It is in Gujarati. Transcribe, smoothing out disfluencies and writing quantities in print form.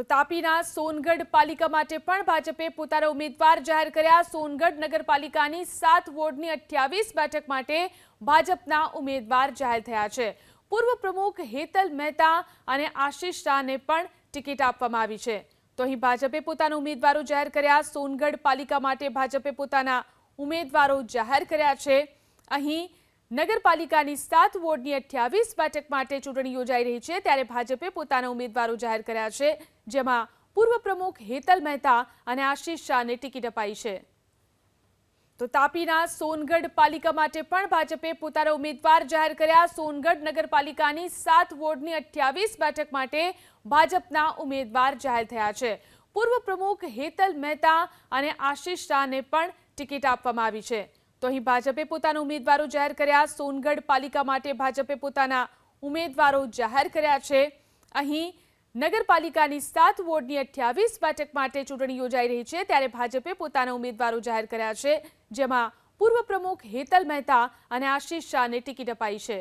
તો તાપીના સોનગઢ પાલિકા માટે પણ ભાજપે પોતાના ઉમેદવાર જાહેર કર્યા। સોનગઢ નગરપાલિકાની 7 વોર્ડની 28 બેઠક માટે ભાજપના ઉમેદવાર જાહેર થયા છે। પૂર્વ પ્રમુખ હેતલ મહેતા અને આશીષ શાહને પણ ટિકિટ આપવામાં આવી છે। તો અહીં ભાજપે પોતાના ઉમેદવારો જાહેર કર્યા। સોનગઢ પાલિકા માટે ભાજપે પોતાના ઉમેદવારો જાહેર કર્યા છે। અહીં નગરપાલિકાની 7 વોર્ડની 28 બેઠક માટે ચૂંટણી યોજાઈ રહી છે, ત્યારે ભાજપે પોતાના ઉમેદવારો જાહેર કર્યા છે, જેમાં પૂર્વ પ્રમુખ હેતલ મહેતા અને આશીષ શાહને ટિકિટ અપાઈ છે। તો તાપીના સોનગઢ પાલિકા માટે પણ ભાજપે પોતાના ઉમેદવાર જાહેર કર્યા। સોનગઢ નગરપાલિકાની 7 વોર્ડની 28 બેઠક માટે ભાજપના ઉમેદવાર જાહેર થયા છે। પૂર્વ પ્રમુખ હેતલ મહેતા અને આશીષ શાહને પણ ટિકિટ આપવામાં આવી છે। તો અહીં ભાજપે પોતાના ઉમેદવારો જાહેર કર્યા। સોનગઢ પાલિકા માટે ભાજપે પોતાના ઉમેદવારો જાહેર કર્યા છે। અહીં નગરપાલિકાની 7 વોર્ડની 28 બેઠક માટે ચૂંટણી યોજાઈ રહી છે, ત્યારે ભાજપે પોતાના ઉમેદવારો જાહેર કર્યા છે, જેમાં પૂર્વ પ્રમુખ હેતલ મહેતા અને આશીષ શાહને ટિકિટ અપાઈ છે।